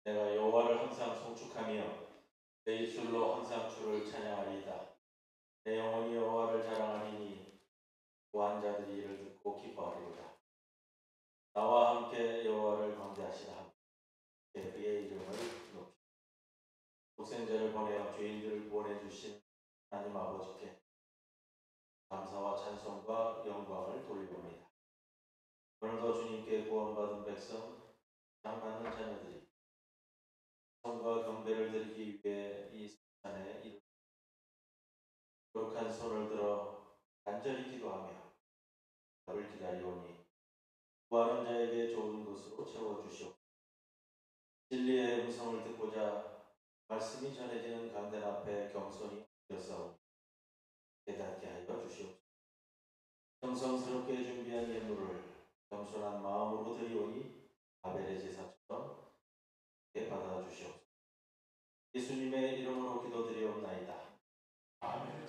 내가 여호와를 항상 송축하며 내 입술로 항상 주를 찬양하리이다. 내 영혼이 여호와를 자랑하리니 구한 자들이 이를 듣고 기뻐하리로다. 나와 함께 여호와를 경배하시라. 그의 이름을 높이라. 독생자를 보내어 죄인들을 구원해 주신 하나님 아버지께 감사와 찬송과 영광을 돌리옵니다. 오늘도 주님께 구원받은 백성, 사랑받는 자녀들이 성과 경배를 드리기 위해 이 산에 이르 거룩한 손을 들어 간절히 기도하며 답을 기다리오니 구하는 자에게 좋은 것으로 채워주시오. 진리의 음성을 듣고자 말씀이 전해지는 강단 앞에 겸손히 엎드려 깨닫게 하여 주시옵소서. 정성스럽게 준비한 예물을 겸손한 마음으로 드리오니 아벨의 제사처럼 받아주시옵소서. 예수님의 이름으로 기도드리옵나이다. 아멘.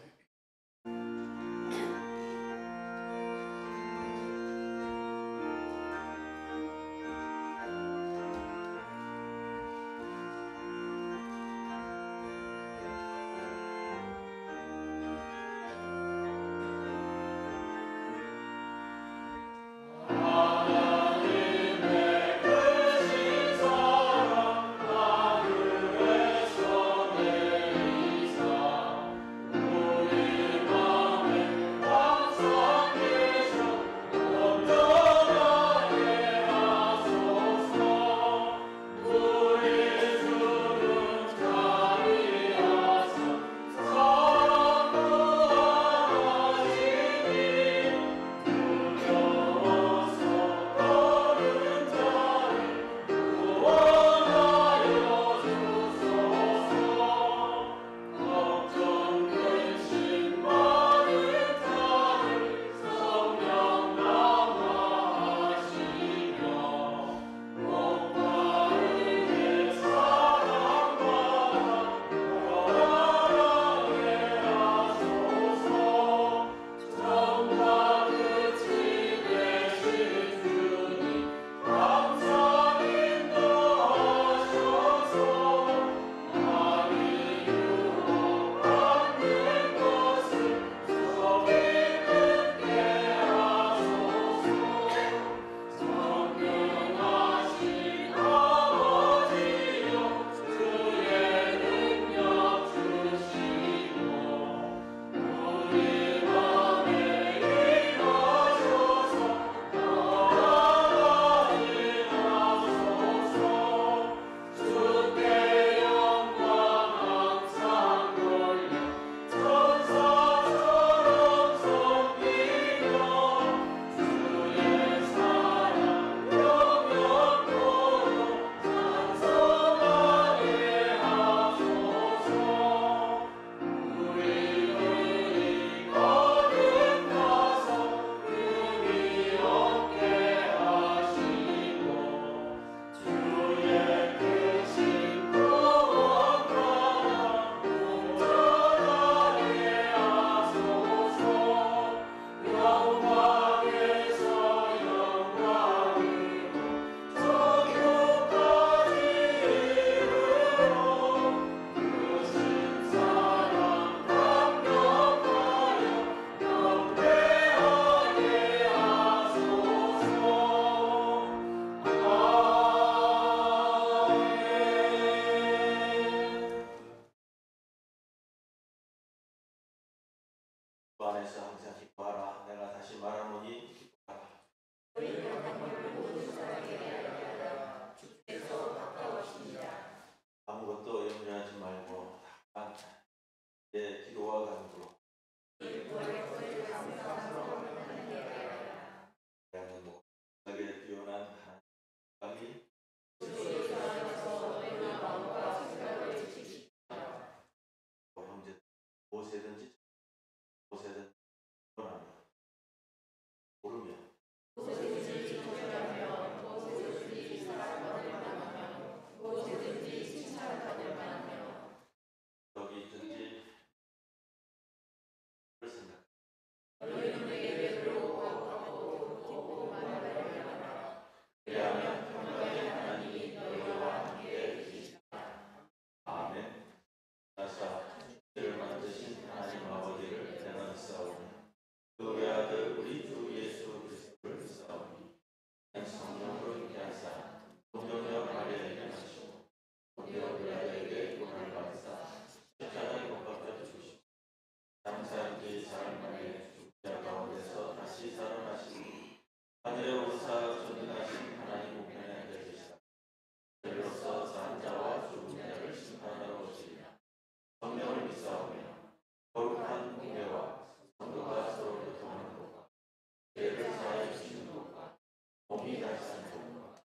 몸이 다시 사는 것과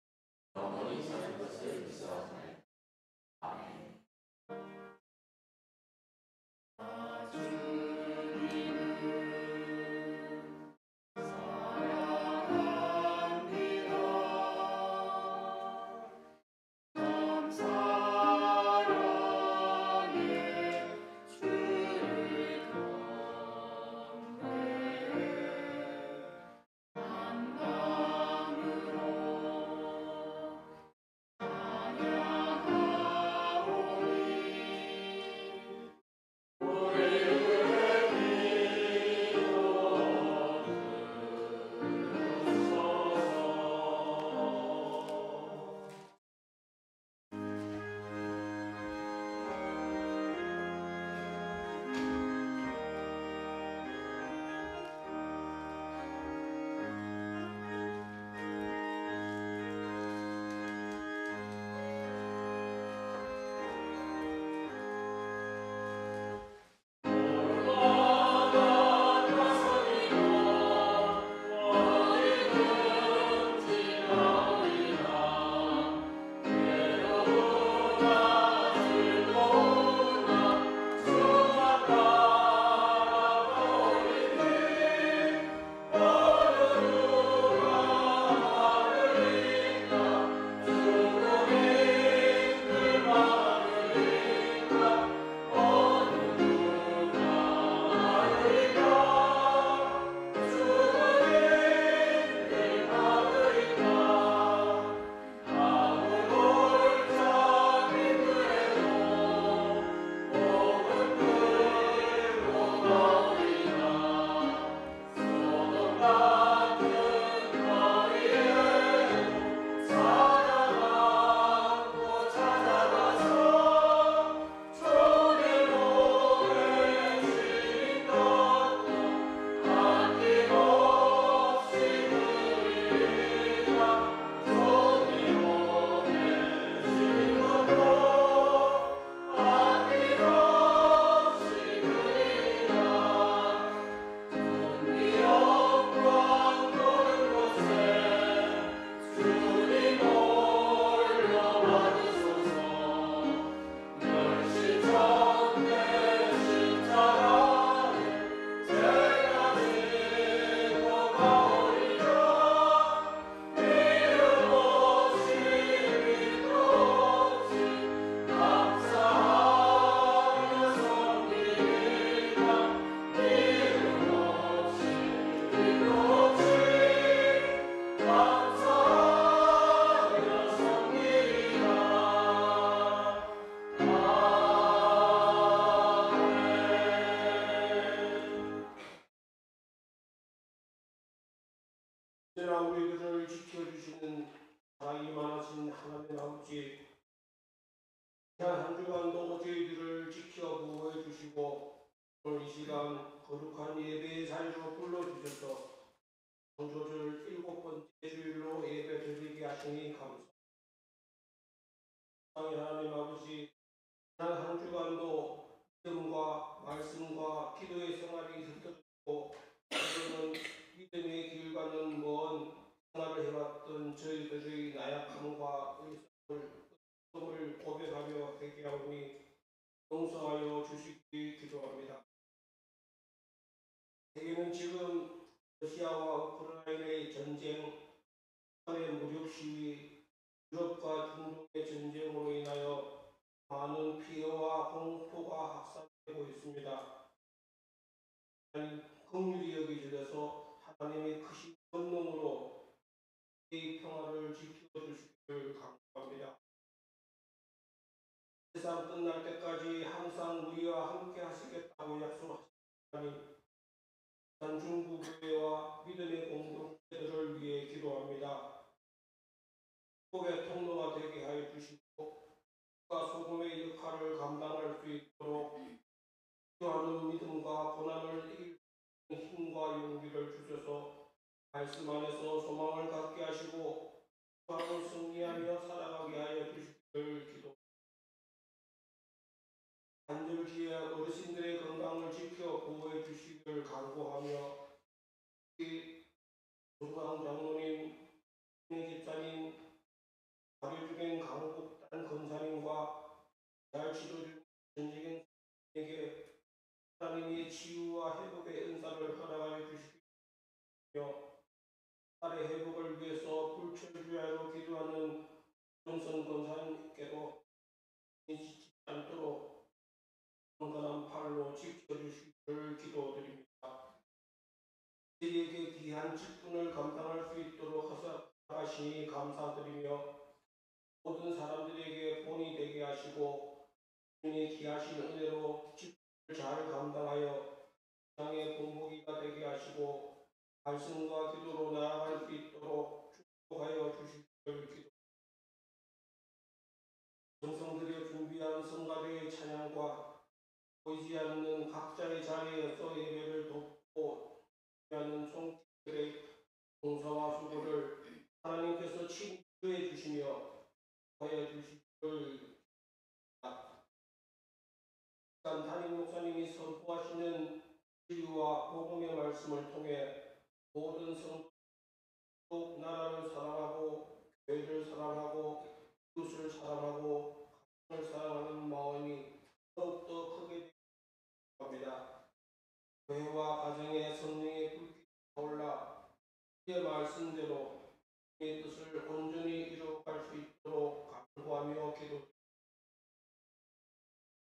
영원히 사는 것을 믿사옵나이다. 아멘. 언제나 우리들을 지켜주시는 사랑이 많으신 하나님 아버지, 지난 한 주간도 저희들을 지켜 보호해 주시고 오늘 이 시간 거룩한 예배의 자리로 불러주셔서 창조절 7번째 주일로 예배 드리게 하시니 감사합니다. 사랑의 하나님 아버지, 지난 한 주간도 믿음과 말씀과 기도의 생활이 흩어졌고 때로는 믿음의 길 가는 먼 생활을 해왔던 저희들의 나약함과 의성을 고백하며 회개하오니 용서하여 주시기 기도합니다. 세계는 지금 러시아와 우크라이나의 전쟁, 북한의 무력 시위, 유럽과 중동의 전쟁으로 인하여 많은 피해와 공포가 확산되고 있습니다. 하나님 긍휼히 여기셔서 하나님의 크신 권능으로 이 평화를 지켜주시기를 간구합니다. 세상 끝날 때까지 항상 우리와 함께 하시겠다고 약속하신 하나님, 중국교회와 믿음의 공동체들을 위해 기도합니다. 복의 통로가 되게 하여 주시고 국가 소금의 역할을 감당할 수 있도록 필요하는 믿음과 고난을 이길 수 있는 힘과 용기를 주셔서 말씀 안에서 소망을 갖게 하시고 바로 승리하며 살아가게 하여 주시기를 기도. 간절기에 어르신들의 건강을 지켜 보호해 주시기를 간구하며 중앙 장로님, 나라의 회복을 위해서 불철주야로 기도하는 정선 권사님께로 지치지 않도록 건강한 팔로 지켜주시기를 기도드립니다. 우리에게 귀한 직분을 감당할 수 있도록 하시니 감사드리며 모든 사람들에게 본이 되게 하시고 주님의 귀하신 은혜로 직분을 잘 감당하여 땅의 본보기가 되게 하시고 말씀과 기도로 나아갈 수 있도록 축복하여 주시기를 기도. 정성들여 준비한 성가대의 찬양과 보이지 않는 각자의 자리에서 예배를 돕고 하는 성도들의 봉사와 수고를 하나님께서 친구해 주시며 하여 주시기를. 담임 목사님이 선포하시는 진리와 복음의 말씀을 통해 모든 성도 나라를 사랑하고 교회를 사랑하고 이웃을 사랑하고 가정을 사랑하는 마음이 더욱더 크게 되기 바랍니다. 교회와 가정의 성령의 불길이 타올라 그의 말씀대로 그의 뜻을 온전히 이루어갈 수 있도록 간구하며 기도드립니다.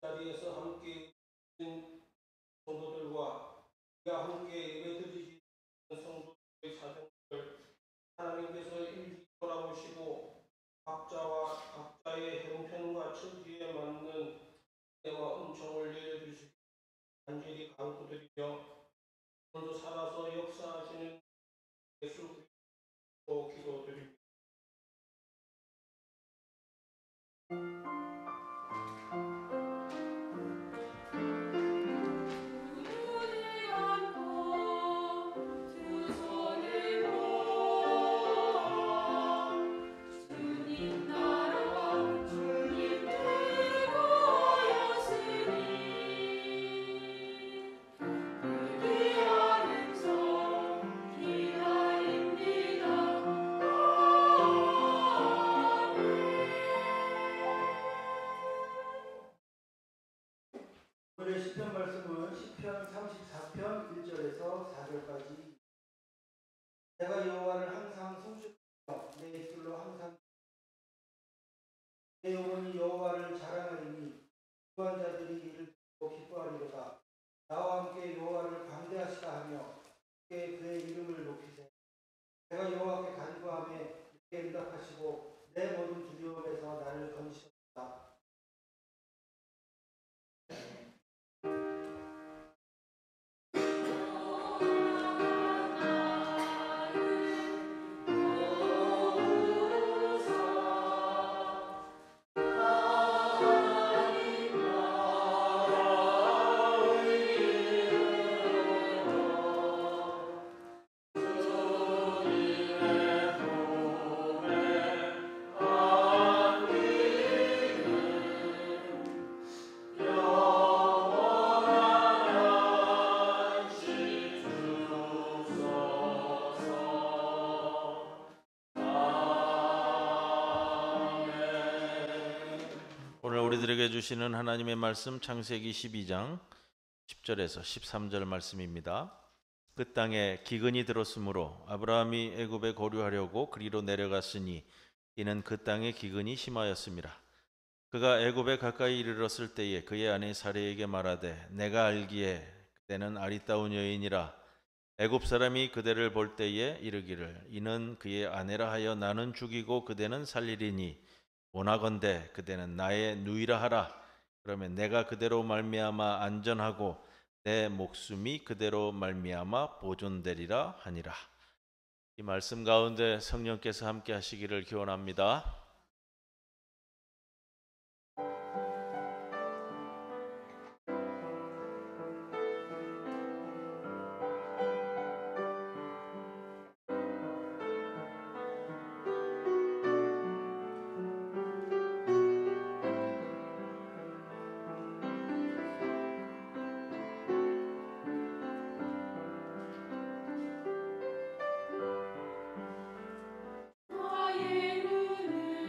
자리에서 함께 있는 성도들과 우리가 함께 예배드리는 성도들의 사정을 하나님께서 일일이 돌아보시고 각자의 형편과 처지에 맞는 은혜와 은총을 내려주시기 간절히 간구드리며 오늘도 살아서 역사하시는 예수 그리스도로 기도드립니다. 오늘의 시편 말씀은 시편 34편 1절에서 4절까지. 내가 여호와를 항상 송축하며 내 입술로 항상 내 영혼이 여호와를 자랑하리니 구한 자들이 이를 듣고 기뻐하리로다. 나와 함께 여호와를 광대하시다 하며 함께 그의 이름을 높이세. 내가 여호와께 간구하며 내게 응답하시고 내 모든 두려움에서 나를 건지셨다. 오늘 우리들에게 주시는 하나님의 말씀 창세기 12장 10절에서 13절 말씀입니다. 그 땅에 기근이 들었으므로 아브라함이 애굽에 거류하려고 그리로 내려갔으니 이는 그 땅에 기근이 심하였습니다. 그가 애굽에 가까이 이르렀을 때에 그의 아내 사레에게 말하되 내가 알기에 그대는 아리따운 여인이라 애굽 사람이 그대를 볼 때에 이르기를 이는 그의 아내라 하여 나는 죽이고 그대는 살리리니 원하건대 그대는 나의 누이라 하라. 그러면 내가 그대로 말미암아 안전하고 내 목숨이 그대로 말미암아 보존되리라 하니라. 이 말씀 가운데 성령께서 함께 하시기를 기원합니다. 나의 눈은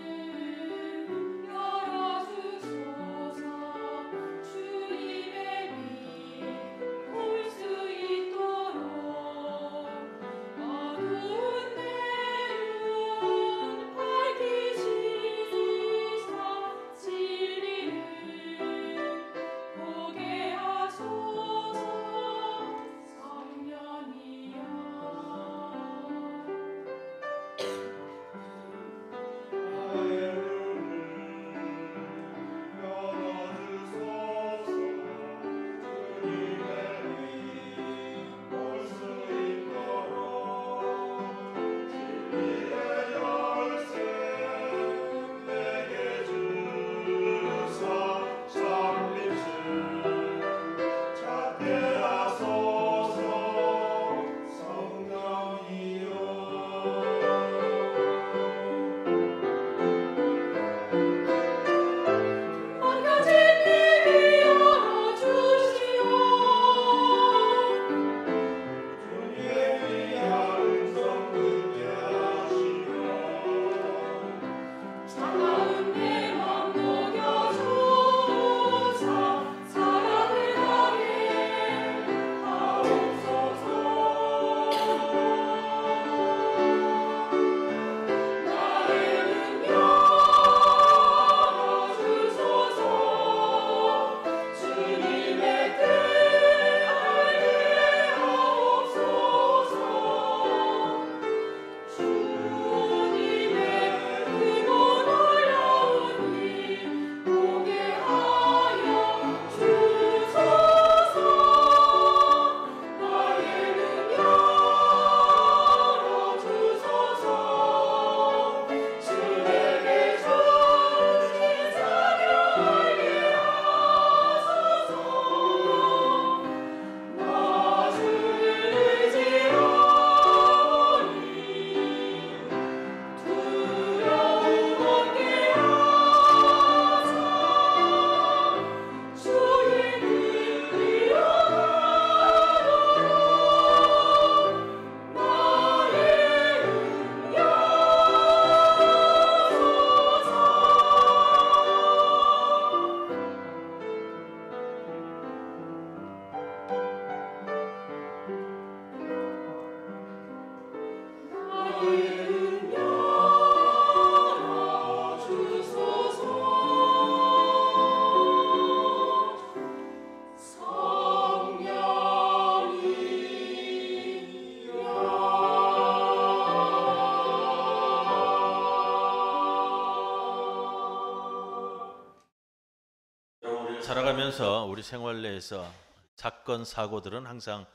살아가면서 우리 생활 내에서 사건, 사고들은 항상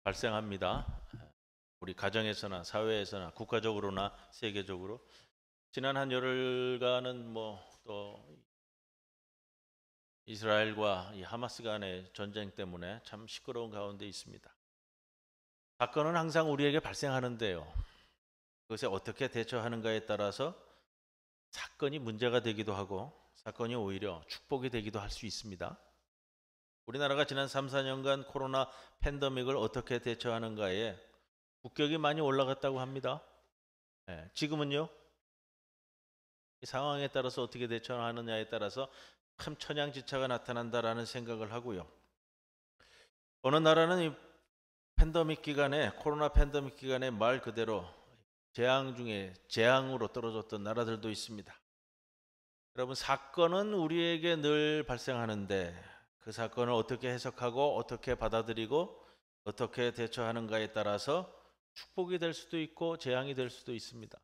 발생합니다. 우리 가정에서나 사회에서나 국가적으로나 세계적으로. 지난 한 열흘간은 또 이스라엘과 이 하마스 간의 전쟁 때문에 참 시끄러운 가운데 있습니다. 사건은 항상 우리에게 발생하는데요. 그것에 어떻게 대처하는가에 따라서 사건이 문제가 되기도 하고 사건이 오히려 축복이 되기도 할 수 있습니다. 우리나라가 지난 3, 4년간 코로나 팬데믹을 어떻게 대처하는가에 국격이 많이 올라갔다고 합니다. 지금은요? 이 상황에 따라서 어떻게 대처하느냐에 따라서 참 천양지차가 나타난다라는 생각을 하고요. 어느 나라는 이 팬데믹 기간에 코로나 팬데믹 기간에 말 그대로 재앙 중에 재앙으로 떨어졌던 나라들도 있습니다. 여러분, 사건은 우리에게 늘 발생하는데 그 사건을 어떻게 해석하고 어떻게 받아들이고 어떻게 대처하는가에 따라서 축복이 될 수도 있고 재앙이 될 수도 있습니다.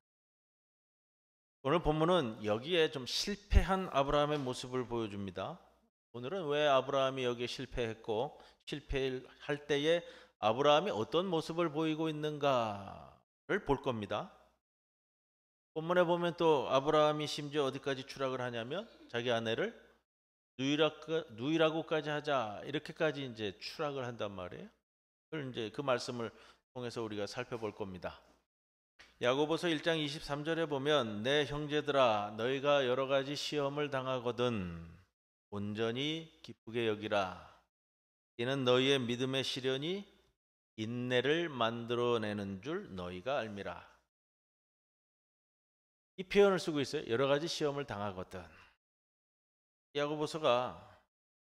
오늘 본문은 여기에 좀 실패한 아브라함의 모습을 보여줍니다. 오늘은 왜 아브라함이 여기에 실패했고 실패할 때에 아브라함이 어떤 모습을 보이고 있는가를 볼 겁니다. 본문에 보면 또 아브라함이 심지어 어디까지 추락을 하냐면 자기 아내를 누이라고까지 하자, 이렇게까지 이제 추락을 한단 말이에요. 그걸 이제 그 말씀을 통해서 우리가 살펴볼 겁니다. 야고보서 1장 23절에 보면 내 형제들아 너희가 여러 가지 시험을 당하거든 온전히 기쁘게 여기라. 이는 너희의 믿음의 시련이 인내를 만들어내는 줄 너희가 알미라. 이 표현을 쓰고 있어요. 여러 가지 시험을 당하거든. 야고보서가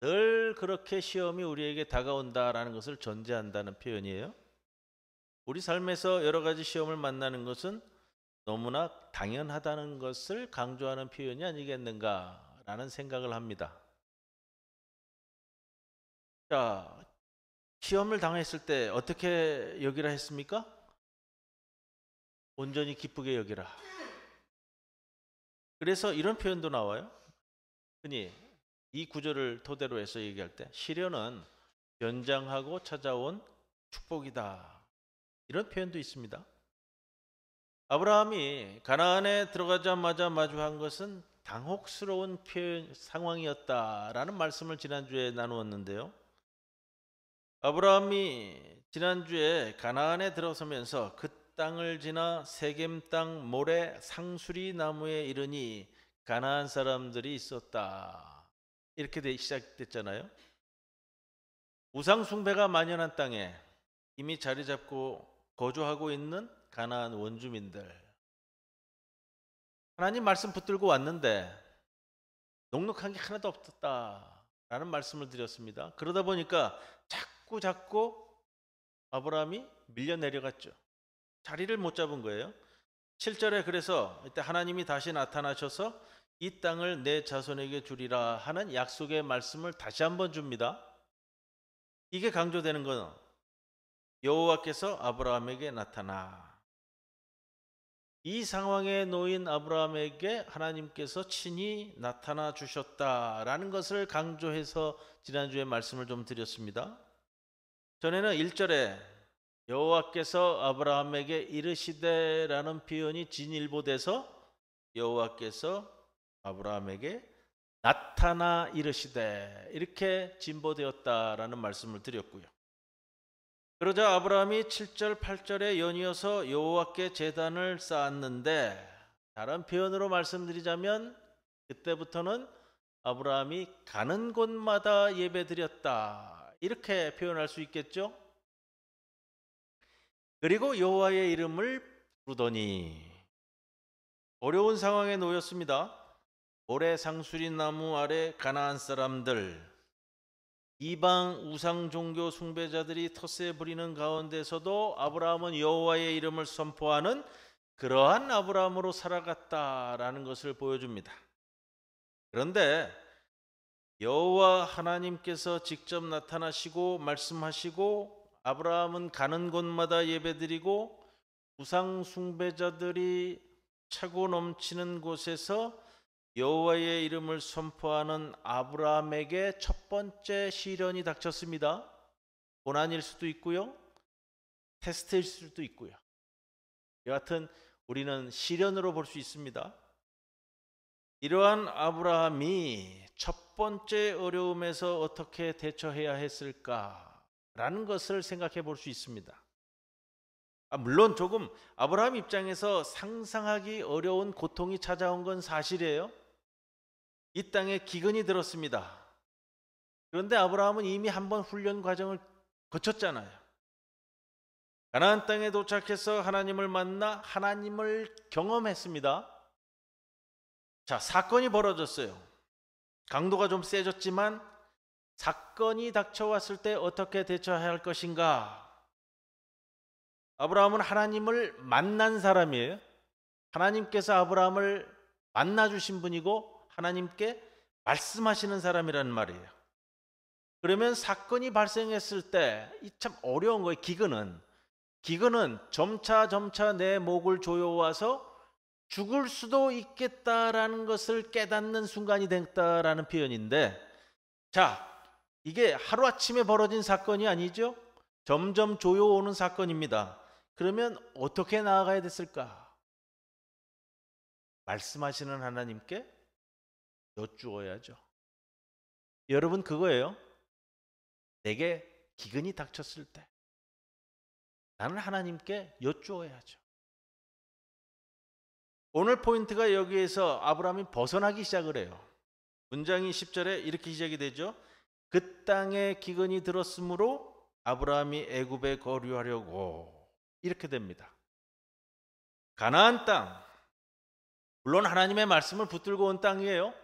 늘 그렇게 시험이 우리에게 다가온다라는 것을 전제한다는 표현이에요. 우리 삶에서 여러 가지 시험을 만나는 것은 너무나 당연하다는 것을 강조하는 표현이 아니겠는가라는 생각을 합니다. 자, 시험을 당했을 때 어떻게 여기라 했습니까? 온전히 기쁘게 여기라. 그래서 이런 표현도 나와요. 흔히 이 구절을 토대로 해서 얘기할 때 시련은 연장하고 찾아온 축복이다, 이런 표현도 있습니다. 아브라함이 가나안에 들어가자마자 마주한 것은 당혹스러운 상황이었다라는 말씀을 지난주에 나누었는데요. 아브라함이 지난주에 가나안에 들어서면서 그 땅을 지나 세겜 땅 모래 상수리 나무에 이르니 가나안 사람들이 있었다, 이렇게 시작됐잖아요. 우상 숭배가 만연한 땅에 이미 자리 잡고 거주하고 있는 가나안 원주민들, 하나님 말씀 붙들고 왔는데 넉넉한 게 하나도 없었다라는 말씀을 드렸습니다. 그러다 보니까 자꾸 아브라함이 밀려 내려갔죠. 자리를 못 잡은 거예요. 7절에 그래서 이때 하나님이 다시 나타나셔서 이 땅을 내 자손에게 주리라 하는 약속의 말씀을 다시 한번 줍니다. 이게 강조되는 건 여호와께서 아브라함에게 나타나, 이 상황에 놓인 아브라함에게 하나님께서 친히 나타나 주셨다라는 것을 강조해서 지난주에 말씀을 좀 드렸습니다. 전에는 1절에 여호와께서 아브라함에게 이르시되라는 표현이 진일보돼서 여호와께서 아브라함에게 나타나 이르시되, 이렇게 진보되었다라는 말씀을 드렸고요. 그러자 아브라함이 7절, 8절에 연이어서 여호와께 제단을 쌓았는데, 다른 표현으로 말씀드리자면 그때부터는 아브라함이 가는 곳마다 예배드렸다, 이렇게 표현할 수 있겠죠. 그리고 여호와의 이름을 부르더니, 어려운 상황에 놓였습니다. 모래 상수리 나무 아래 가나안 사람들, 이방 우상 종교 숭배자들이 텃세 부리는 가운데서도 아브라함은 여호와의 이름을 선포하는 그러한 아브라함으로 살아갔다라는 것을 보여줍니다. 그런데 여호와 하나님께서 직접 나타나시고 말씀하시고 아브라함은 가는 곳마다 예배드리고 우상 숭배자들이 차고 넘치는 곳에서 여호와의 이름을 선포하는 아브라함에게 첫 번째 시련이 닥쳤습니다. 고난일 수도 있고요, 테스트일 수도 있고요. 여하튼 우리는 시련으로 볼 수 있습니다. 이러한 아브라함이 첫 번째 어려움에서 어떻게 대처해야 했을까라는 것을 생각해 볼 수 있습니다. 물론 조금 아브라함 입장에서 상상하기 어려운 고통이 찾아온 건 사실이에요. 이 땅에 기근이 들었습니다. 그런데 아브라함은 이미 한번 훈련 과정을 거쳤잖아요. 가나안 땅에 도착해서 하나님을 만나 하나님을 경험했습니다. 자, 사건이 벌어졌어요. 강도가 좀 세졌지만 사건이 닥쳐왔을 때 어떻게 대처해야 할 것인가? 아브라함은 하나님을 만난 사람이에요. 하나님께서 아브라함을 만나주신 분이고 하나님께 말씀하시는 사람이라는 말이에요. 그러면 사건이 발생했을 때 이 참 어려운 거예요. 기근은 점차 내 목을 조여와서 죽을 수도 있겠다라는 것을 깨닫는 순간이 됐다라는 표현인데, 자, 이게 하루아침에 벌어진 사건이 아니죠. 점점 조여오는 사건입니다. 그러면 어떻게 나아가야 됐을까? 말씀하시는 하나님께 여쭈어야죠. 여러분, 그거예요. 내게 기근이 닥쳤을 때 나는 하나님께 여쭈어야죠. 오늘 포인트가 여기에서 아브라함이 벗어나기 시작을 해요. 문장이 10절에 이렇게 시작이 되죠. 그 땅에 기근이 들었으므로 아브라함이 애굽에 거류하려고, 이렇게 됩니다. 가나안 땅, 물론 하나님의 말씀을 붙들고 온 땅이에요.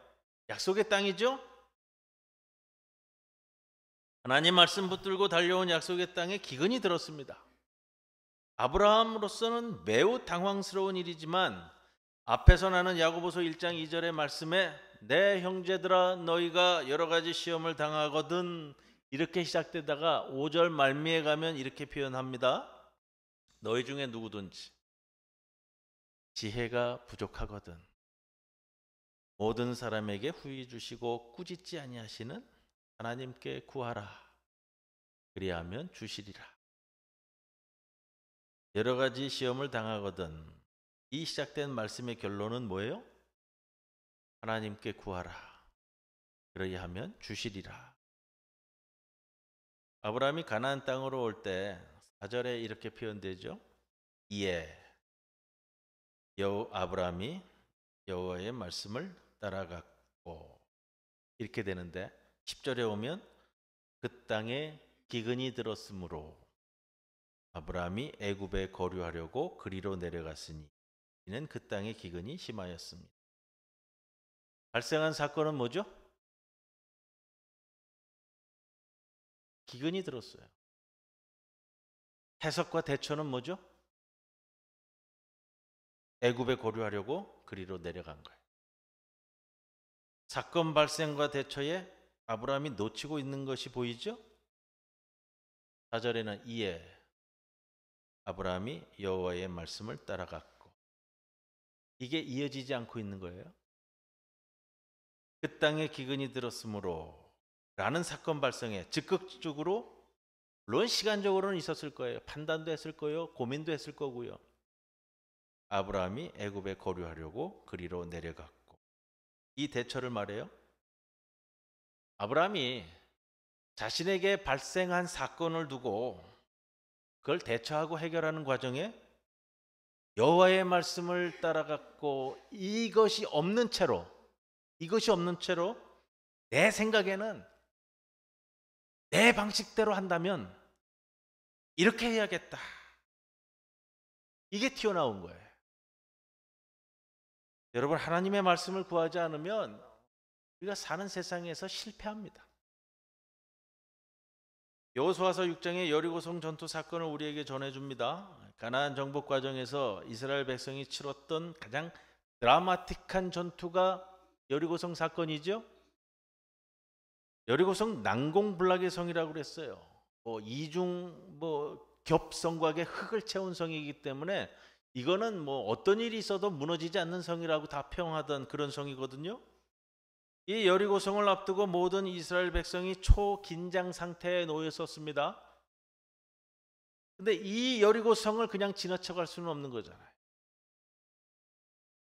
약속의 땅이죠. 하나님 말씀 붙들고 달려온 약속의 땅에 기근이 들었습니다. 아브라함으로서는 매우 당황스러운 일이지만 앞에서 나는 야고보서 1장 2절의 말씀에 내 형제들아 너희가 여러 가지 시험을 당하거든, 이렇게 시작되다가 5절 말미에 가면 이렇게 표현합니다. 너희 중에 누구든지 지혜가 부족하거든 모든 사람에게 후히 주시고 꾸짖지 아니하시는 하나님께 구하라. 그리하면 주시리라. 여러 가지 시험을 당하거든, 이 시작된 말씀의 결론은 뭐예요? 하나님께 구하라. 그리하면 주시리라. 아브라함이 가나안 땅으로 올 때 4절에 이렇게 표현되죠. 이에 아브라함이 여호와의 말씀을 따라갔고, 이렇게 되는데 10절에 오면 그 땅에 기근이 들었으므로 아브라함이 애굽에 거류하려고 그리로 내려갔으니 이는 그 땅에 기근이 심하였습니다. 발생한 사건은 뭐죠? 기근이 들었어요. 해석과 대처는 뭐죠? 애굽에 거류하려고 그리로 내려간 거예요. 사건 발생과 대처에 아브라함이 놓치고 있는 것이 보이죠? 4절에는 이에 아브라함이 여호와의 말씀을 따라갔고, 이게 이어지지 않고 있는 거예요. 그 땅에 기근이 들었으므로 라는 사건 발생에 적극적으로, 물론 시간적으로는 있었을 거예요. 판단도 했을 거예요. 고민도 했을 거고요. 아브라함이 애굽에 거류하려고 그리로 내려갔고, 이 대처를 말해요. 아브라함이 자신에게 발생한 사건을 두고 그걸 대처하고 해결하는 과정에 여호와의 말씀을 따라갔고, 이것이 없는 채로 내 생각에는 내 방식대로 한다면 이렇게 해야겠다, 이게 튀어나온 거예요. 여러분, 하나님의 말씀을 구하지 않으면 우리가 사는 세상에서 실패합니다. 여호수아서 6장의 여리고성 전투 사건을 우리에게 전해줍니다. 가나안 정복 과정에서 이스라엘 백성이 치렀던 가장 드라마틱한 전투가 여리고성 사건이죠. 여리고성 난공불락의 성이라고 그랬어요. 이중 겹성곽에 흙을 채운 성이기 때문에 이거는 뭐 어떤 일이 있어도 무너지지 않는 성이라고 다 평하던 그런 성이거든요. 이 여리고성을 앞두고 모든 이스라엘 백성이 초긴장 상태에 놓여 있었습니다. 근데 이 여리고성을 그냥 지나쳐 갈 수는 없는 거잖아요.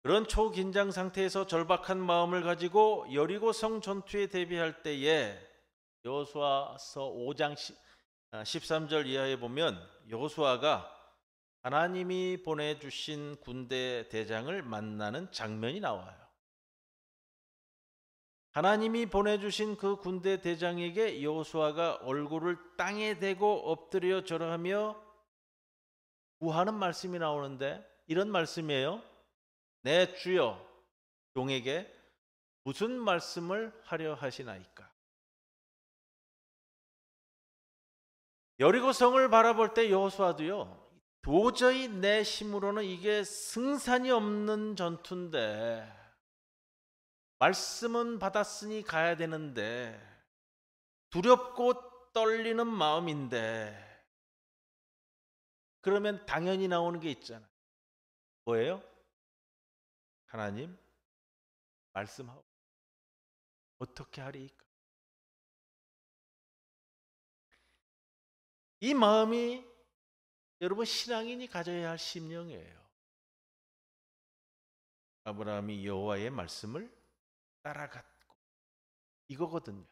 그런 초긴장 상태에서 절박한 마음을 가지고 여리고성 전투에 대비할 때에 여호수아서 5장 13절 이하에 보면 여호수아가 하나님이 보내주신 군대 대장을 만나는 장면이 나와요. 하나님이 보내주신 그 군대 대장에게 여호수아가 얼굴을 땅에 대고 엎드려 절하며 구하는 말씀이 나오는데 이런 말씀이에요. 내 주여 종에게 무슨 말씀을 하려 하시나이까. 여리고성을 바라볼 때 여호수아도요, 도저히 내 힘으로는 이게 승산이 없는 전투인데 말씀은 받았으니 가야 되는데 두렵고 떨리는 마음인데, 그러면 당연히 나오는 게 있잖아요. 뭐예요? 하나님 말씀하고 어떻게 하리이까? 이 마음이 여러분 신앙인이 가져야 할 심령이에요. 아브라함이 여호와의 말씀을 따라갔고 이거거든요.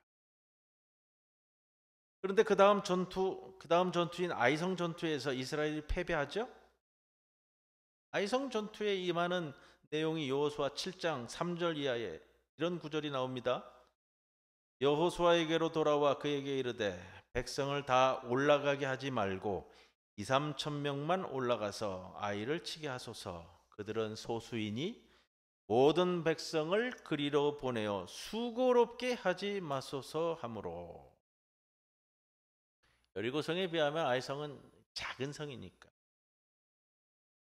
그런데 그 다음 전투인 아이성 전투에서 이스라엘이 패배하죠. 아이성 전투에 임하는 내용이 여호수아 7장 3절 이하에 이런 구절이 나옵니다. 여호수아에게로 돌아와 그에게 이르되 백성을 다 올라가게 하지 말고 2-3천 명만 올라가서 아이를 치게 하소서. 그들은 소수이니 모든 백성을 그리로 보내어 수고롭게 하지 마소서 하므로. 여리고성에 비하면 아이성은 작은 성이니까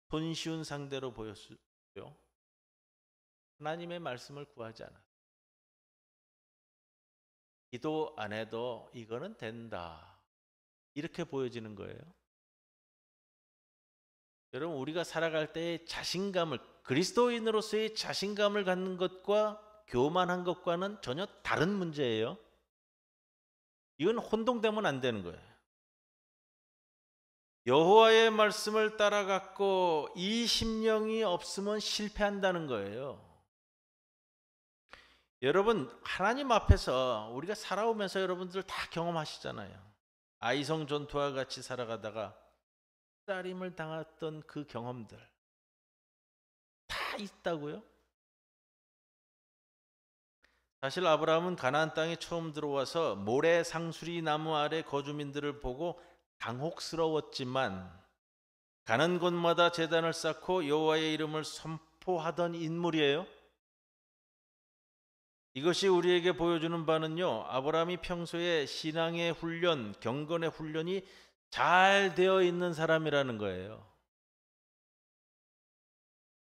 손쉬운 상대로 보였고요. 하나님의 말씀을 구하지 않아. 기도 안 해도 이거는 된다, 이렇게 보여지는 거예요. 여러분, 우리가 살아갈 때의 자신감을, 그리스도인으로서의 자신감을 갖는 것과 교만한 것과는 전혀 다른 문제예요. 이건 혼동되면 안 되는 거예요. 여호와의 말씀을 따라갔고 이 심령이 없으면 실패한다는 거예요. 여러분, 하나님 앞에서 우리가 살아오면서 여러분들 다 경험하시잖아요. 아이성 전투와 같이 살아가다가 따림을 당했던 그 경험들 다 있다고요. 사실 아브라함은 가나안 땅에 처음 들어와서 모래 상수리 나무 아래 거주민들을 보고 당혹스러웠지만 가는 곳마다 제단을 쌓고 여호와의 이름을 선포하던 인물이에요. 이것이 우리에게 보여주는 바는요, 아브라함이 평소에 신앙의 훈련, 경건의 훈련이 잘 되어 있는 사람이라는 거예요.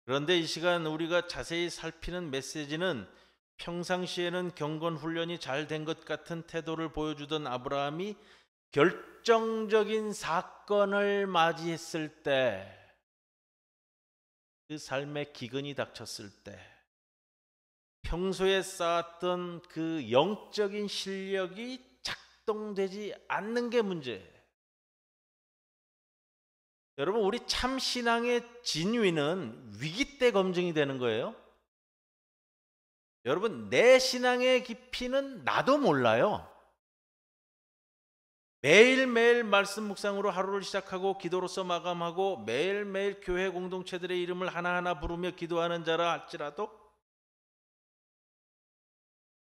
그런데 이 시간 우리가 자세히 살피는 메시지는 평상시에는 경건 훈련이 잘 된 것 같은 태도를 보여주던 아브라함이 결정적인 사건을 맞이했을 때, 그 삶에 기근이 닥쳤을 때 평소에 쌓았던 그 영적인 실력이 작동되지 않는 게 문제예요. 여러분, 우리 참 신앙의 진위는 위기 때 검증이 되는 거예요. 여러분, 내 신앙의 깊이는 나도 몰라요. 매일매일 말씀 묵상으로 하루를 시작하고 기도로서 마감하고 매일매일 교회 공동체들의 이름을 하나하나 부르며 기도하는 자라 할지라도,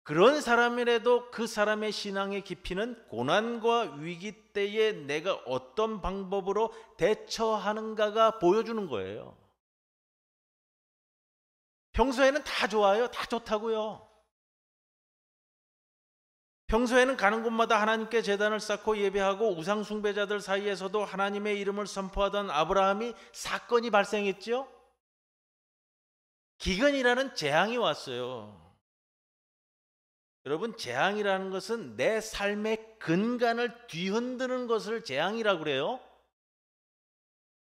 그런 사람이라도 그 사람의 신앙의 깊이는 고난과 위기 때에 내가 어떤 방법으로 대처하는가가 보여주는 거예요. 평소에는 다 좋아요. 다 좋다고요. 평소에는 가는 곳마다 하나님께 제단을 쌓고 예배하고 우상 숭배자들 사이에서도 하나님의 이름을 선포하던 아브라함이 사건이 발생했죠. 기근이라는 재앙이 왔어요. 여러분, 재앙이라는 것은 내 삶의 근간을 뒤흔드는 것을 재앙이라고 그래요.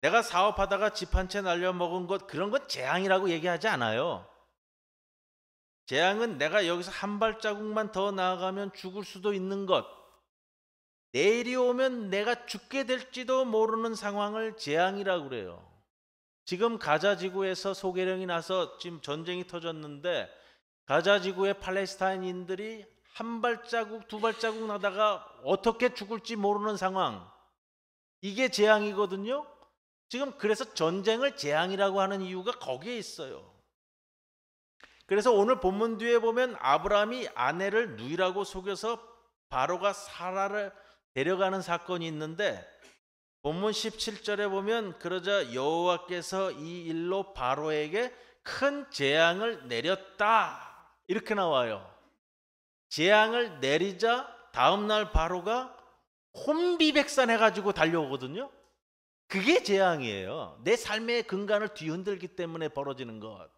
내가 사업하다가 집 한 채 날려먹은 것, 그런 건 재앙이라고 얘기하지 않아요. 재앙은 내가 여기서 한 발자국만 더 나아가면 죽을 수도 있는 것, 내일이 오면 내가 죽게 될지도 모르는 상황을 재앙이라고 그래요. 지금 가자 지구에서 소개령이 나서 지금 전쟁이 터졌는데, 가자 지구의 팔레스타인인들이 한 발자국 두 발자국 나다가 어떻게 죽을지 모르는 상황, 이게 재앙이거든요. 지금 그래서 전쟁을 재앙이라고 하는 이유가 거기에 있어요. 그래서 오늘 본문 뒤에 보면 아브라함이 아내를 누이라고 속여서 바로가 사라를 데려가는 사건이 있는데, 본문 17절에 보면 그러자 여호와께서 이 일로 바로에게 큰 재앙을 내렸다, 이렇게 나와요. 재앙을 내리자 다음날 바로가 혼비백산해가지고 달려오거든요. 그게 재앙이에요. 내 삶의 근간을 뒤흔들기 때문에 벌어지는 것.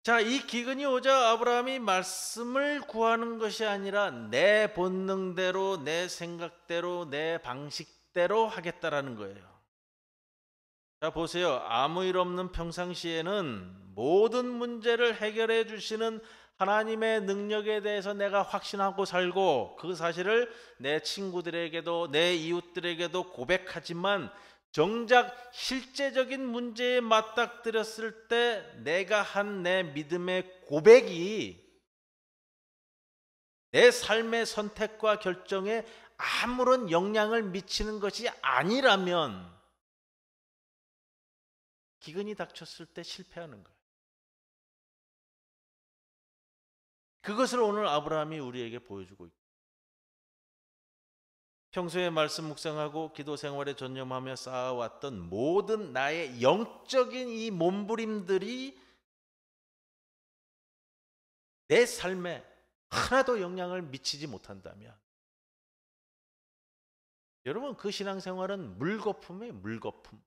자, 이 기근이 오자 아브라함이 말씀을 구하는 것이 아니라 내 본능대로, 내 생각대로, 내 방식대로 하겠다라는 거예요. 자, 보세요. 아무 일 없는 평상시에는 모든 문제를 해결해 주시는 하나님의 능력에 대해서 내가 확신하고 살고, 그 사실을 내 친구들에게도 내 이웃들에게도 고백하지만, 정작 실제적인 문제에 맞닥뜨렸을 때 내가 한 내 믿음의 고백이 내 삶의 선택과 결정에 아무런 영향을 미치는 것이 아니라면 기근이 닥쳤을 때 실패하는 거예요. 그것을 오늘 아브라함이 우리에게 보여주고 있고, 평소에 말씀 묵상하고 기도 생활에 전념하며 쌓아왔던 모든 나의 영적인 이 몸부림들이 내 삶에 하나도 영향을 미치지 못한다면, 여러분, 그 신앙생활은 물거품이에요. 물거품.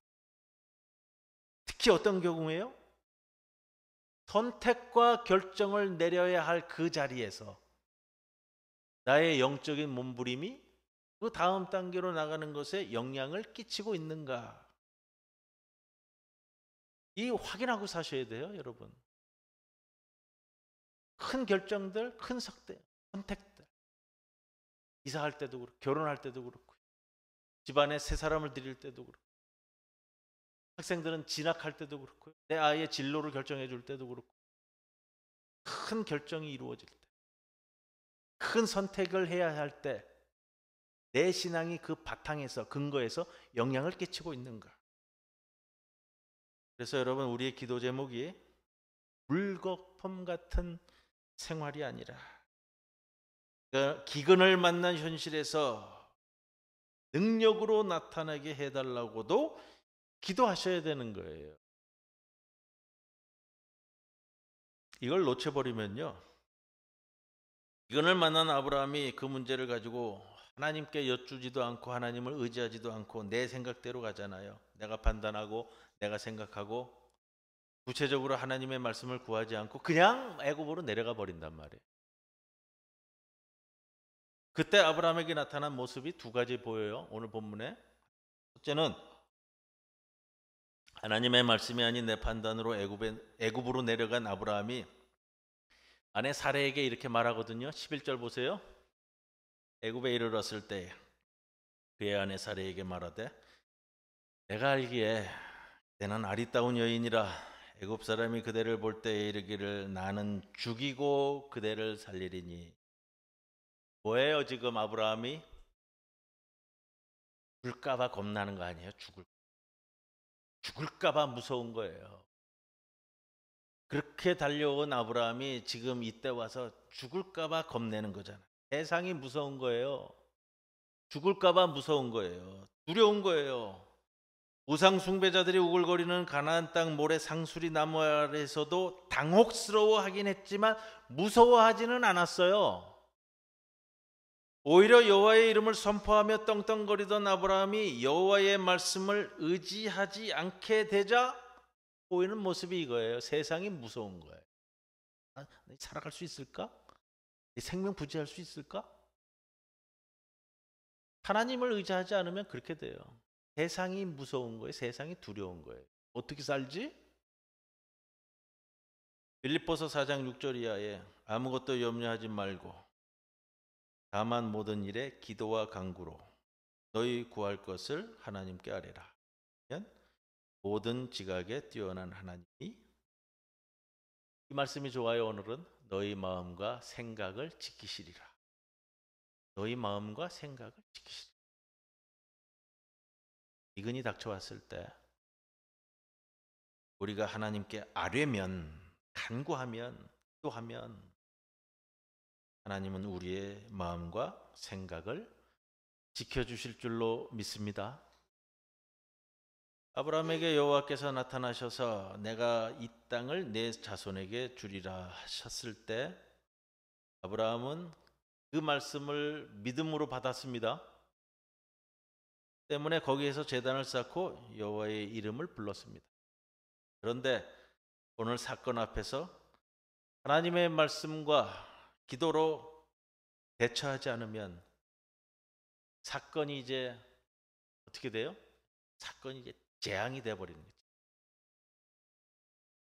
특히 어떤 경우에요? 선택과 결정을 내려야 할 그 자리에서 나의 영적인 몸부림이 그 다음 단계로 나가는 것에 영향을 끼치고 있는가, 이 확인하고 사셔야 돼요, 여러분. 큰 결정들, 큰 선택들, 이사할 때도 그렇고, 결혼할 때도 그렇고, 집안에 새 사람을 들일 때도 그렇고, 학생들은 진학할 때도 그렇고, 내 아이의 진로를 결정해 줄 때도 그렇고, 큰 결정이 이루어질 때, 큰 선택을 해야 할 때 내 신앙이 그 바탕에서, 근거에서 영향을 끼치고 있는가. 그래서 여러분, 우리의 기도 제목이 물거품 같은 생활이 아니라, 기근을 만난 현실에서 능력으로 나타나게 해달라고도 기도하셔야 되는 거예요. 이걸 놓쳐버리면요, 기근을 만난 아브라함이 그 문제를 가지고 하나님께 여쭈지도 않고 하나님을 의지하지도 않고 내 생각대로 가잖아요. 내가 판단하고 내가 생각하고 구체적으로 하나님의 말씀을 구하지 않고 그냥 애굽으로 내려가 버린단 말이에요. 그때 아브라함에게 나타난 모습이 두 가지 보여요, 오늘 본문에. 첫째는 하나님의 말씀이 아닌 내 판단으로 애굽으로 내려간 아브라함이 아내 사레에게 이렇게 말하거든요. 11절 보세요. 애굽에 이르렀을 때 그의 아내 사레에게 말하되, 내가 알기에 내는 아리따운 여인이라 애굽 사람이 그대를 볼 때에 이르기를 나는 죽이고 그대를 살리리니. 뭐예요? 지금 아브라함이 죽을까봐 겁나는 거 아니에요? 죽을까봐 무서운 거예요. 그렇게 달려온 아브라함이 지금 이때 와서 죽을까봐 겁내는 거잖아요. 세상이 무서운 거예요. 죽을까봐 무서운 거예요. 두려운 거예요. 우상 숭배자들이 우글거리는 가나안 땅 모래 상수리 나무 아래에서도 당혹스러워하긴 했지만 무서워하지는 않았어요. 오히려 여호와의 이름을 선포하며 떵떵거리던 아브라함이 여호와의 말씀을 의지하지 않게 되자 보이는 모습이 이거예요. 세상이 무서운 거예요. 살아갈 수 있을까? 생명 부지할 수 있을까? 하나님을 의지하지 않으면 그렇게 돼요. 세상이 무서운 거예요. 세상이 두려운 거예요. 어떻게 살지? 빌립보서 4장 6절 이하에 아무것도 염려하지 말고 다만 모든 일에 기도와 간구로 너희 구할 것을 하나님께 아뢰라. 모든 지각에 뛰어난 하나님이, 이 말씀이 좋아요. 오늘은 너희 마음과 생각을 지키시리라. 너희 마음과 생각을 지키시리라. 기근이 닥쳐왔을 때 우리가 하나님께 아뢰면, 간구하면, 기도하면 하나님은 우리의 마음과 생각을 지켜주실 줄로 믿습니다. 아브라함에게 여호와께서 나타나셔서 내가 이 땅을 내 자손에게 주리라 하셨을 때 아브라함은 그 말씀을 믿음으로 받았습니다. 때문에 거기에서 제단을 쌓고 여호와의 이름을 불렀습니다. 그런데 오늘 사건 앞에서 하나님의 말씀과 기도로 대처하지 않으면 사건이 이제 어떻게 돼요? 사건이 이제 재앙이 되어버리는 거죠.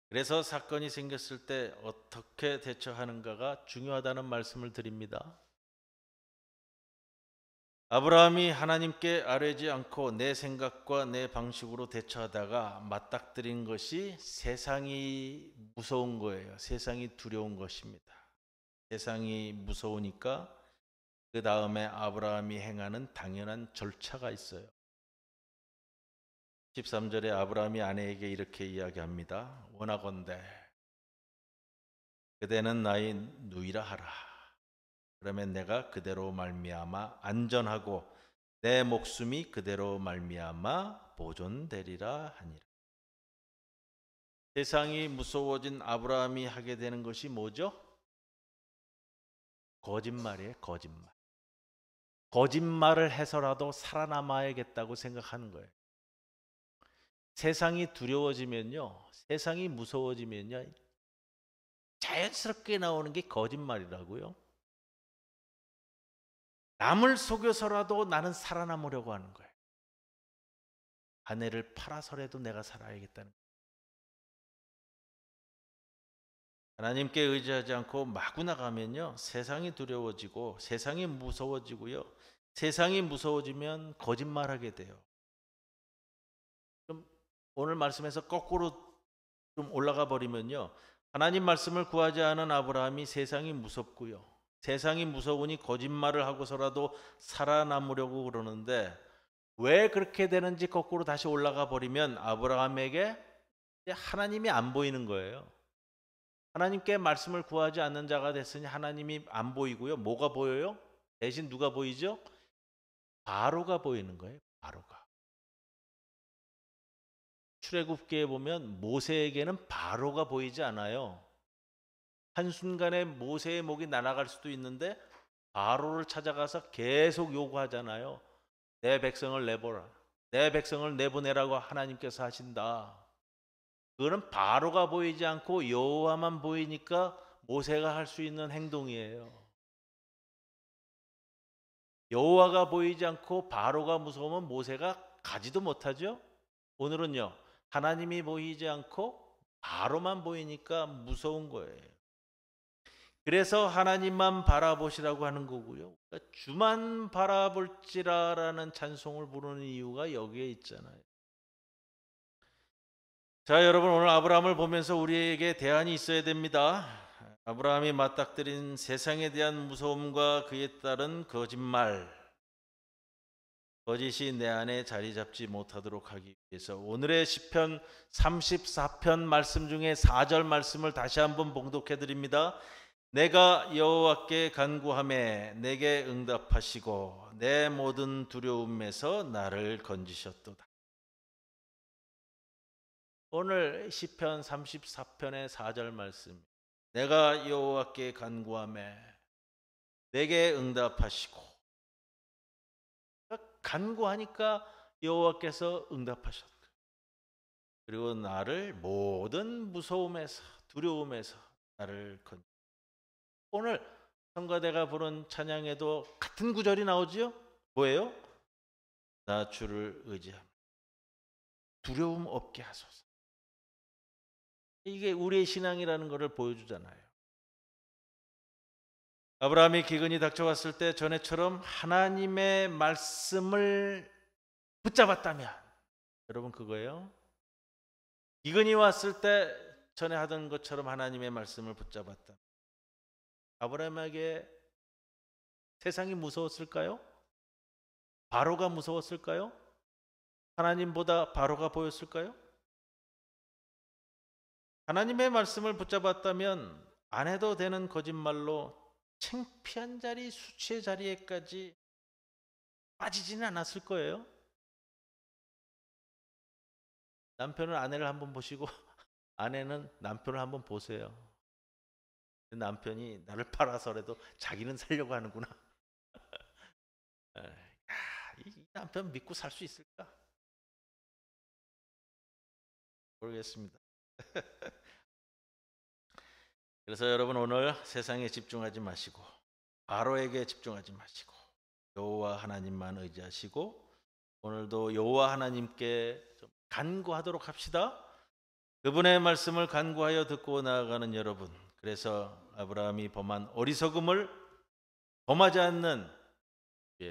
그래서 사건이 생겼을 때 어떻게 대처하는가가 중요하다는 말씀을 드립니다. 아브라함이 하나님께 아뢰지 않고 내 생각과 내 방식으로 대처하다가 맞닥뜨린 것이 세상이 무서운 거예요. 세상이 두려운 것입니다. 세상이 무서우니까 그 다음에 아브라함이 행하는 당연한 절차가 있어요. 13절에 아브라함이 아내에게 이렇게 이야기합니다. 원하건대 그대는 나의 누이라 하라. 그러면 내가 그대로 말미암아 안전하고 내 목숨이 그대로 말미암아 보존되리라 하니라. 세상이 무서워진 아브라함이 하게 되는 것이 뭐죠? 거짓말이에요. 거짓말. 거짓말을 해서라도 살아남아야겠다고 생각하는 거예요. 세상이 두려워지면요, 세상이 무서워지면요, 자연스럽게 나오는 게 거짓말이라고요. 남을 속여서라도 나는 살아남으려고 하는 거예요. 아내를 팔아서라도 내가 살아야겠다는 거예요. 하나님께 의지하지 않고 마구 나가면요, 세상이 두려워지고 세상이 무서워지고요. 세상이 무서워지면 거짓말하게 돼요. 좀 오늘 말씀에서 거꾸로 좀 올라가 버리면요, 하나님 말씀을 구하지 않은 아브라함이 세상이 무섭고요, 세상이 무서우니 거짓말을 하고서라도 살아남으려고 그러는데 왜 그렇게 되는지 거꾸로 다시 올라가 버리면 아브라함에게 하나님이 안 보이는 거예요. 하나님께 말씀을 구하지 않는 자가 됐으니 하나님이 안 보이고요. 뭐가 보여요? 대신 누가 보이죠? 바로가 보이는 거예요. 바로가. 출애굽기에 보면 모세에게는 바로가 보이지 않아요. 한순간에 모세의 목이 날아갈 수도 있는데 바로를 찾아가서 계속 요구하잖아요. 내 백성을 내보라. 내 백성을 내보내라고 하나님께서 하신다. 그거는 바로가 보이지 않고 여호와만 보이니까 모세가 할 수 있는 행동이에요. 여호와가 보이지 않고 바로가 무서우면 모세가 가지도 못하죠. 오늘은요, 하나님이 보이지 않고 바로만 보이니까 무서운 거예요. 그래서 하나님만 바라보시라고 하는 거고요. 그러니까 주만 바라볼지라라는 찬송을 부르는 이유가 여기에 있잖아요. 자, 여러분, 오늘 아브라함을 보면서 우리에게 대안이 있어야 됩니다. 아브라함이 맞닥뜨린 세상에 대한 무서움과 그에 따른 거짓말, 거짓이 내 안에 자리 잡지 못하도록 하기 위해서 오늘의 시편 34편 말씀 중에 4절 말씀을 다시 한번 봉독해 드립니다. 내가 여호와께 간구하매 내게 응답하시고 내 모든 두려움에서 나를 건지셨도다. 오늘 시편 34편의 4절 말씀, 내가 여호와께 간구하매 내게 응답하시고, 간구하니까 여호와께서 응답하셨다. 그리고 나를 모든 무서움에서, 두려움에서 나를 건져. 오늘 성가대가 부른 찬양에도 같은 구절이 나오죠. 뭐예요? 나 주를 의지합니다. 두려움 없게 하소서. 이게 우리의 신앙이라는 것을 보여주잖아요. 아브라함이 기근이 닥쳐왔을 때 전에처럼 하나님의 말씀을 붙잡았다면, 여러분 그거예요. 기근이 왔을 때 전에 하던 것처럼 하나님의 말씀을 붙잡았다. 아브라함에게 세상이 무서웠을까요? 바로가 무서웠을까요? 하나님보다 바로가 보였을까요? 하나님의 말씀을 붙잡았다면 안 해도 되는 거짓말로 창피한 자리, 수치의 자리에까지 빠지지는 않았을 거예요. 남편은 아내를 한번 보시고 아내는 남편을 한번 보세요. 남편이 나를 팔아서라도 자기는 살려고 하는구나. 이 남편 믿고 살 수 있을까? 모르겠습니다. 그래서 여러분 오늘 세상에 집중하지 마시고 바로에게 집중하지 마시고 여호와 하나님만 의지하시고 오늘도 여호와 하나님께 좀 간구하도록 합시다. 그분의 말씀을 간구하여 듣고 나아가는 여러분, 그래서 아브라함이 범한 어리석음을 범하지 않는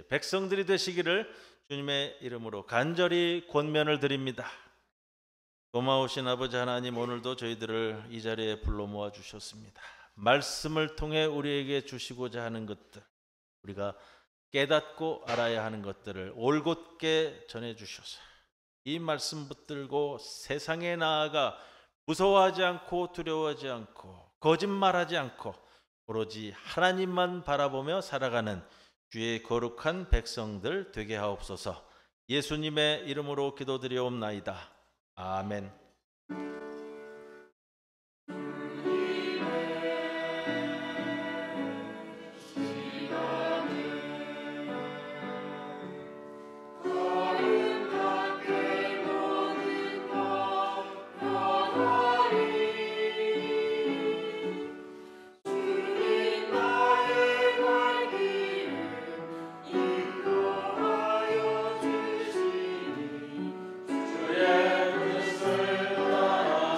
백성들이 되시기를 주님의 이름으로 간절히 권면을 드립니다. 고마우신 아버지 하나님, 오늘도 저희들을 이 자리에 불러 모아 주셨습니다. 말씀을 통해 우리에게 주시고자 하는 것들, 우리가 깨닫고 알아야 하는 것들을 올곧게 전해 주셔서 이 말씀 붙들고 세상에 나아가 무서워하지 않고 두려워하지 않고 거짓말하지 않고 오로지 하나님만 바라보며 살아가는 주의 거룩한 백성들 되게 하옵소서. 예수님의 이름으로 기도드리옵나이다. 아멘. 주의 뜻을 따라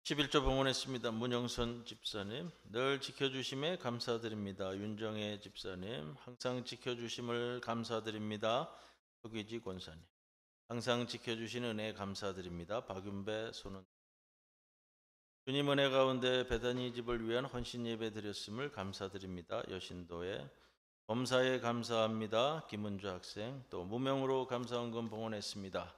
(11조) 봉헌했습니다. 문영선 집사님, 늘 지켜주심에 감사드립니다. 윤정혜 집사님, 항상 지켜주심을 감사드립니다. 서귀지 권사님, 항상 지켜주신 은혜 감사드립니다. 박윤배 손은. 주님 은혜 가운데 베다니 집을 위한 헌신 예배 드렸음을 감사드립니다. 여신도에 범사에 감사합니다. 김은주 학생, 또 무명으로 감사헌금 봉헌했습니다.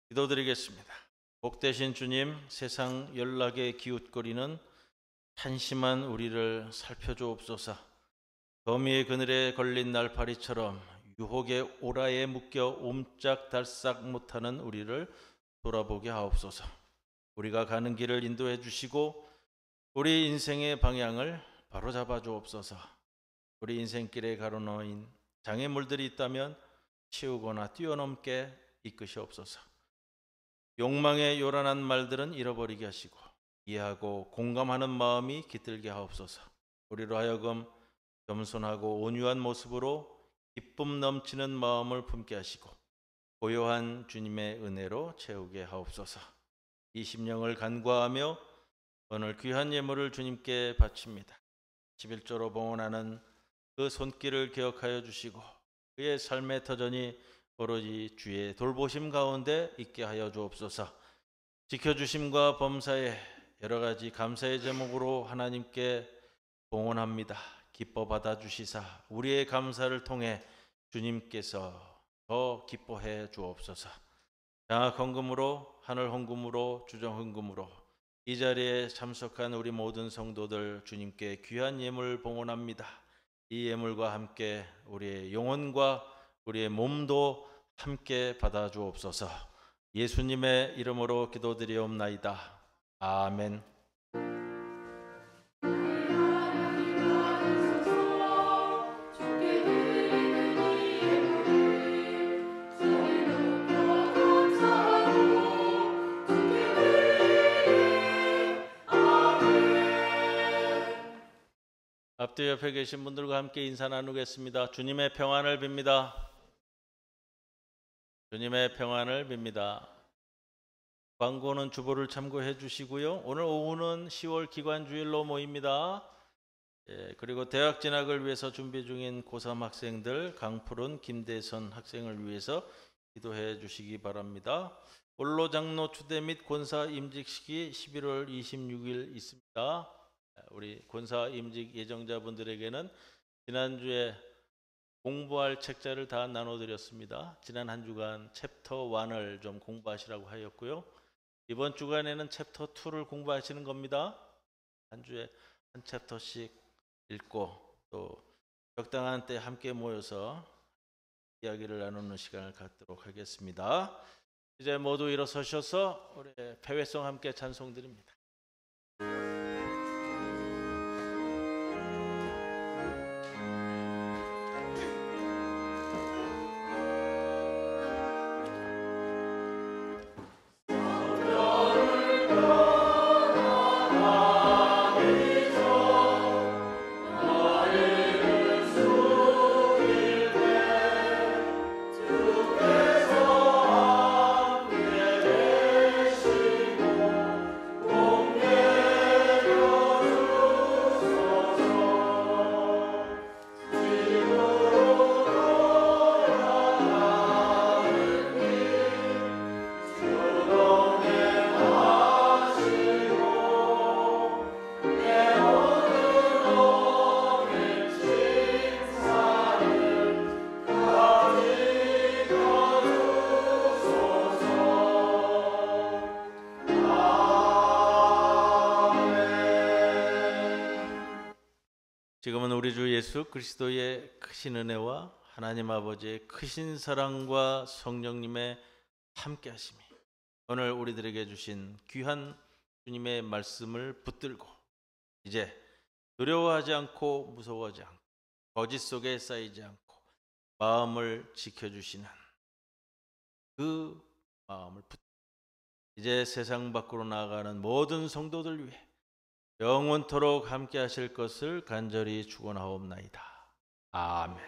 기도드리겠습니다. 복되신 주님, 세상 연락에 기웃거리는 한심한 우리를 살펴주옵소서. 거미의 그늘에 걸린 날파리처럼 유혹의 오라에 묶여 옴짝달싹 못하는 우리를 돌아보게 하옵소서. 우리가 가는 길을 인도해 주시고 우리 인생의 방향을 바로잡아 주옵소서. 우리 인생길에 가로놓인 장애물들이 있다면 치우거나 뛰어넘게 이끄시옵소서. 욕망의 요란한 말들은 잃어버리게 하시고 이해하고 공감하는 마음이 깃들게 하옵소서. 우리로 하여금 겸손하고 온유한 모습으로 기쁨 넘치는 마음을 품게 하시고 고요한 주님의 은혜로 채우게 하옵소서. 이 심령을 간구하며 오늘 귀한 예물을 주님께 바칩니다. 11조로 봉헌하는 그 손길을 기억하여 주시고 그의 삶의 터전이 오로지 주의 돌보심 가운데 있게 하여 주옵소서. 지켜주심과 범사에 여러 가지 감사의 제목으로 하나님께 봉헌합니다. 기뻐 받아주시사 우리의 감사를 통해 주님께서 더 기뻐해 주옵소서. 장학 헌금으로, 하늘 헌금으로, 주정 헌금으로 이 자리에 참석한 우리 모든 성도들 주님께 귀한 예물 봉헌합니다. 이 예물과 함께 우리의 영혼과 우리의 몸도 함께 받아 주옵소서. 예수님의 이름으로 기도드리옵나이다. 아멘. 앞뒤 옆에 계신 분들과 함께 인사 나누겠습니다. 주님의 평안을 빕니다. 주님의 평안을 빕니다. 광고는 주보를 참고해 주시고요. 오늘 오후는 10월 기관주일로 모입니다. 그리고 대학 진학을 위해서 준비 중인 고3 학생들, 강푸른, 김대선 학생을 위해서 기도해 주시기 바랍니다. 올로 장로 추대 및 권사 임직식이 11월 26일 있습니다. 우리 권사 임직 예정자분들에게는 지난주에 공부할 책자를 다 나눠드렸습니다. 지난 한 주간 챕터 1을 좀 공부하시라고 하였고요. 이번 주간에는 챕터 2를 공부하시는 겁니다. 한 주에 한 챕터씩 읽고 또 적당한 때 함께 모여서 이야기를 나누는 시간을 갖도록 하겠습니다. 이제 모두 일어서셔서 우리 패회성 함께 찬송드립니다. 지금은 우리 주 예수 그리스도의 크신 은혜와 하나님 아버지의 크신 사랑과 성령님의 함께 하심이 오늘 우리들에게 주신 귀한 주님의 말씀을 붙들고 이제 두려워하지 않고 무서워하지 않고 거짓 속에 쌓이지 않고 마음을 지켜주시는 그 마음을 이제 세상 밖으로 나아가는 모든 성도들 위해 영원토록 함께 하실 것을 간절히 축원하옵나이다. 아멘.